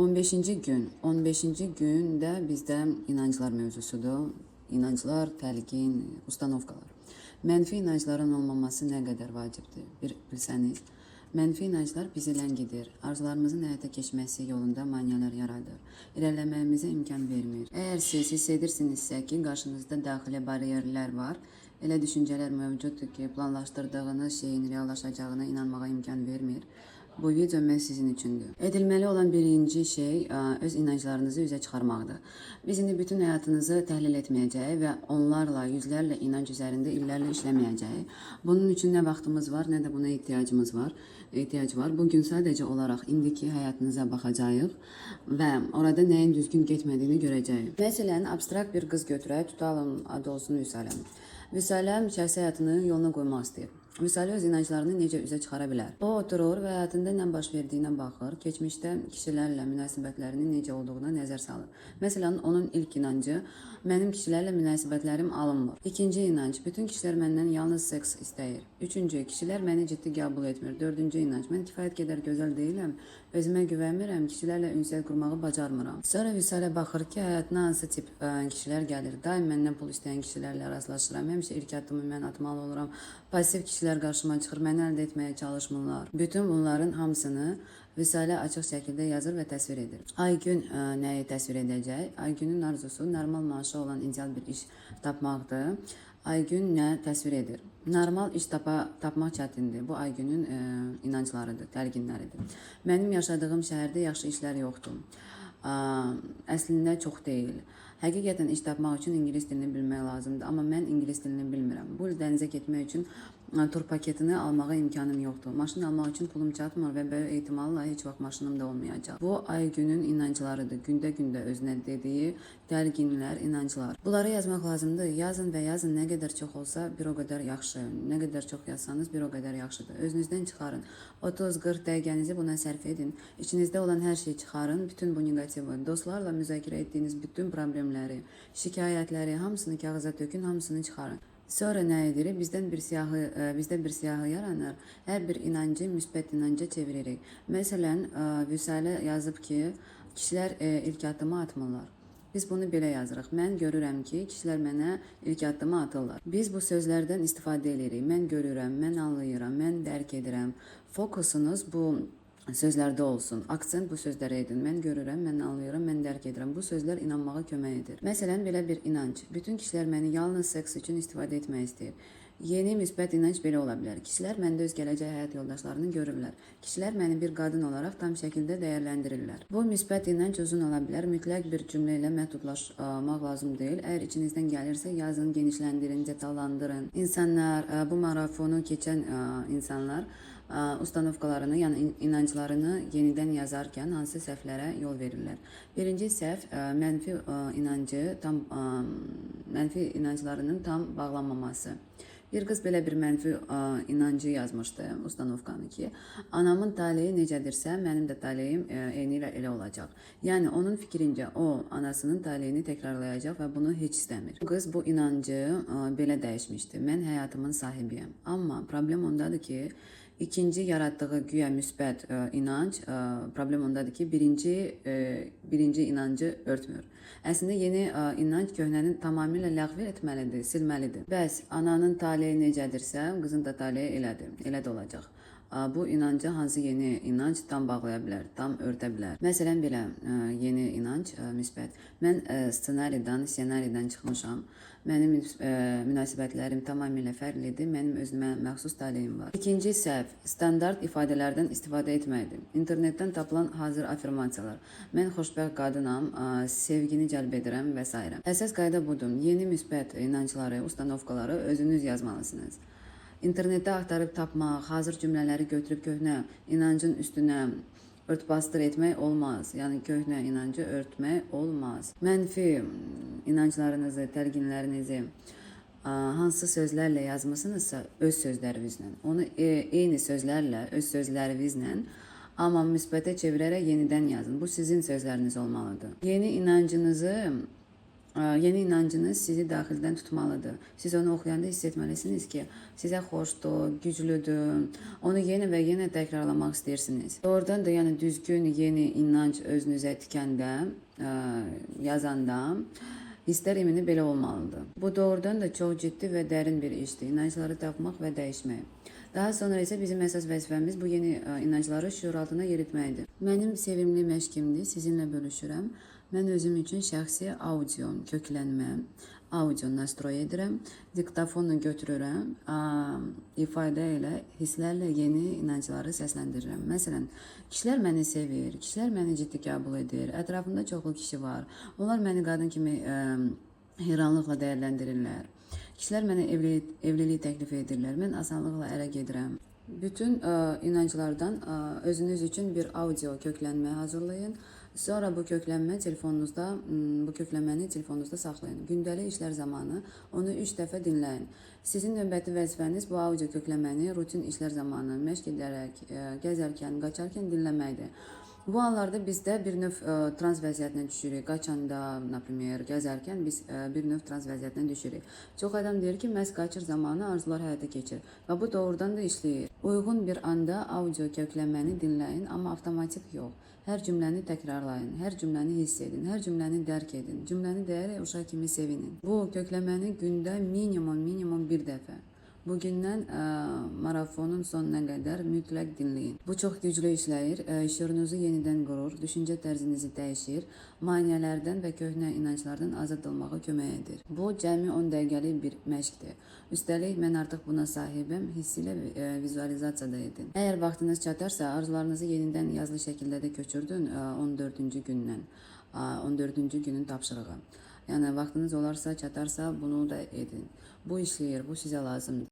15-ci gün. 15-ci gün də bizdə inanclar mövzusudur. İnanclar, təlqin, ustanovkalar. Mənfi inancların olmaması nə qədər vacibdir? Bir bilsəniz, mənfi inanclar bizi ləngidir, arzularımızın həyata keçməsi yolunda maneələr yaradır, irəliləməyimizə imkan vermir. Əgər siz hiss edirsinizsə ki, qarşınızda daxili bariyerlər var, elə düşüncələr mövcuddur ki, planlaşdırdığınız şeyin reallaşacağına inanmağa imkan vermir. Bu video məhz sizin üçündür. Edilməli olan birinci şey öz inanclarınızı üzə çıxarmaqdır. Biz indi bütün həyatınızı təhlil etməyəcəyik və onlarla, yüzlərlə inanc üzərində illərlə işləməyəcəyik. Bunun üçün nə vaxtımız var, nə də buna ehtiyac var. Bugün sadəcə olaraq indiki həyatınıza baxacağıq və orada nəyin düzgün getmədiyini görəcəyik. Məsələn, abstrakt bir qız götürək, tutalım, adı olsun Vüsalə. Vüsalə şəxsi həyatını yoluna qoymaq istəyir. Vüsalə öz inanclarını necə üzə çıxara bilər? O oturur və həyatında nə baş verdiyinə baxır, keçmişdə kişilərlə münasibətlərinin necə olduğuna nəzər salır. Məsələn, onun ilk inancı, mənim kişilərlə münasibətlərim alınmır. İkinci inanc, bütün kişilər məndən yalnız seks istəyir. Üçüncü, kişilər məni ciddi qəbul etmir. Dördüncü inanc, mən kifayət qədər gözəl deyiləm, özümə güvənmirəm, kişilərlə ünsiyyət qurmağı bacarmıram. Sonra Vüsalə baxır ki, həyatına hansı tip kişilər gəlir. Daim məndən pul istəyən kişilərlə rastlaşıram. Həmişə ilk addımı mən atmalı oluram. Pasiv kişilər qarşıma çıxır, məni əldə etməyə çalışmırlar. Bütün bunların hamısını Vüsalə açıq şəkildə yazır və təsvir edir. Aygün nəyi təsvir edəcək? Aygünün arzusu normal maaşı olan ideal bir iş tapmaqdır. Aygün nə təsvir edir? Normal iş tapmaq çətindir. Bu Aygünün inanclarıdır, təlqinləridir. Mənim yaşadığım şəhərdə yaxşı işlər yoxdur. Əslində çox deyil. Həqiqətən iş tapmaq üçün ingilis dilini bilmək lazımdır, amma mən ingilis dilini bilmirəm. Bu il dənizə getmək üçün tur paketini almağa imkanım yoxdur. Maşın almaq üçün pulum çatmır və böyük ehtimalla heç vaxt maşınım da olmayacaq. Bu Aygünün inanclarıdır. Gündə özünə dediyi təlqinlər, inanclar. Bunları yazmaq lazımdır. Yazın və yazın, nə qədər çox olsa bir o qədər yaxşı. Nə qədər çox yazsanız bir o qədər yaxşıdır. Özünüzdən çıxarın. 30-40 dəqiqənizi buna sərf edin. İçinizdə olan hər şeyi çıxarın. Bütün bu negativi, dostlarla müzakirə etdiyiniz bütün problemləri, şikayətləri, hamısını kağıza tökün, hamısını çıxarın. Sonra nə edirik? Bizdə bir siyahı yaranır. Hər bir inancı müsbət inanca çeviririk. Məsələn, Vüsalə yazıb ki, kişilər ilk addımı atmırlar. Biz bunu belə yazırıq. Mən görürəm ki, kişilər mənə ilk addımı atırlar. Biz bu sözlərdən istifadə edirik. Mən görürəm, mən anlayıram, mən dərk edirəm. Fokusunuz bu sözlərdə olsun. Aksent bu sözlərə edin. Mən görürəm, mən anlayıram, mən dərk edirəm. Bu sözlər inanmağa kömək edir. Məsələn, belə bir inanc. Bütün kişilər məni yalnız seks üçün istifadə etmək istəyir. Yeni müsbət inanc belə ola bilər. Kişilər məndə öz gələcək həyat yoldaşlarını görürlər. Kişilər məni bir qadın olaraq tam şəkildə dəyərləndirirlər. Bu müsbət inanc uzun ola bilər. Mütləq bir cümlə ilə məhdudlaşmaq lazım deyil. Əgər içinizdən gəlirsə, yazın, genişləndirin, detallandırın. İnsanlar, bu marafonu keçən insanlar ustanovkalarını, yəni inanclarını yenidən yazarkən hansı səhvlərə yol verirlər. Birinci səhv mənfi inanclarının tam bağlanmaması. Bir qız belə bir mənfi inancı yazmışdı ustanovkanı ki, anamın taleyi necədirsə, mənim də taleyim eyni ilə elə olacaq. Yəni, onun fikrincə o, anasının taleyini təkrarlayacaq və bunu heç istəmir. Qız bu inancı belə dəyişmişdi. Mən həyatımın sahibiyəm. Amma problem ondadır ki, İkinci yaratdığı güya müsbət inanc, problem ondadır ki, birinci inancı örtmür. Əslində, yeni inanc köhnəni tamamilə ləğv etməlidir, silməlidir. Bəs ananın taleyi necədirsə, qızın da taleyi elədir, elə də olacaq. Bu inancı hansı yeni inanc tam bağlaya bilər, tam örtə bilər. Məsələn, belə yeni inanc, müsbət. Mən ssenaridən çıxmışam. Mənim münasibətlərim tamamilə fərqlidir. Mənim özümə məxsus taleyim var. İkinci səhv, standart ifadələrdən istifadə etməkdir. İnternetdən tapılan hazır afirmasiyalar. Mən xoşbəxt qadınam, sevgini cəlb edirəm və s. Əsas qayda budur. Yeni müsbət inancları, ustanovkaları özünüz yazmalısınız. İnternetdə axtarıb tapmaq, hazır cümlələri götürüb köhnə inancın üstünə ört-bastır etmək olmaz. Yəni, köhnə inancı örtmək olmaz. Mənfi inanclarınızı, təlqinlərinizi hansı sözlərlə yazmısınızsa, öz sözlərinizlə, onu eyni sözlərlə, öz sözlərinizlə, amma müsbətə çevirərək yenidən yazın. Bu sizin sözləriniz olmalıdır. Yeni inancınızı Yeni inancınız sizi daxildən tutmalıdır. Siz onu oxuyanda hiss etməlisiniz ki, sizə xoşdur, güclüdür. Onu yenə və yenə təkrarlamaq istəyirsiniz. Doğrudan da yəni düzgün yeni inanc özünüzə tikəndə, yazanda hisslər emini belə olmalıdır. Bu doğrudan da çox ciddi və dərin bir işdir. İnancları tapmaq və dəyişmək. Daha sonra isə bizim əsas vəzifəmiz bu yeni inancları şüur altına yeritməkdir. Mənim sevimli məşqimdir, sizinlə bölüşürəm. Mən özüm üçün şəxsi audio köklənmə, audio nastroy edirəm, diktafonu götürürəm, ifadə ilə, hisslərlə yeni inancları səsləndirirəm. Məsələn, kişilər məni sevir, kişilər məni ciddi qəbul edir, ətrafımda çoxlu kişi var. Onlar məni qadın kimi heyranlıqla dəyərləndirirlər. Kişilər mənə evlilik təklif edirlər, mən asanlıqla ərə gedirəm. Bütün inanclardan özünüz üçün bir audio köklənmə hazırlayın. Sonra bu köklənməni telefonunuzda saxlayın. Gündəlik işlər zamanı onu 3 dəfə dinləyin. Sizin növbəti vəzifəniz bu audio köklənməni rutin işlər zamanı məşq edərək, gəzərkən, qaçarkən dinləməkdir. Bu anlarda bizdə bir növ trans vəziyyətinə düşürük. Qaçanda, например, gəzərkən biz bir növ trans vəziyyətinə düşürük. Çox adam deyir ki, məhz qaçır zamanı arzular həyata keçir və bu doğrudan da işləyir. Uyğun bir anda audio köklənməni dinləyin, amma avtomatik yox. Hər cümləni təkrarlayın, hər cümləni hiss edin, hər cümləni dərk edin, cümləni deyərək uşaq kimi sevinin. Bu köklənməni gündə minimum bir dəfə. Bugündən marafonun sonuna qədər mütləq dinləyin. Bu çox güclü işləyir, şüurunuzu yenidən qurur, düşüncə tərzinizi dəyişir, maneələrdən və köhnə inanclardan azad olmağa kömək edir. Bu cəmi 10 dəqiqəlik bir məşqdir. Üstəlik, mən artıq buna sahibəm, hissi ilə vizualizasiya da edin. Əgər vaxtınız çatarsa, arzularınızı yenidən yazılı şəkildə də köçürdün 14-cü gündən, 14-cü günün tapşırığı. Yəni vaxtınız olarsa, çatarsa bunu da edin. Bu işləyir, bu sizə lazımdır.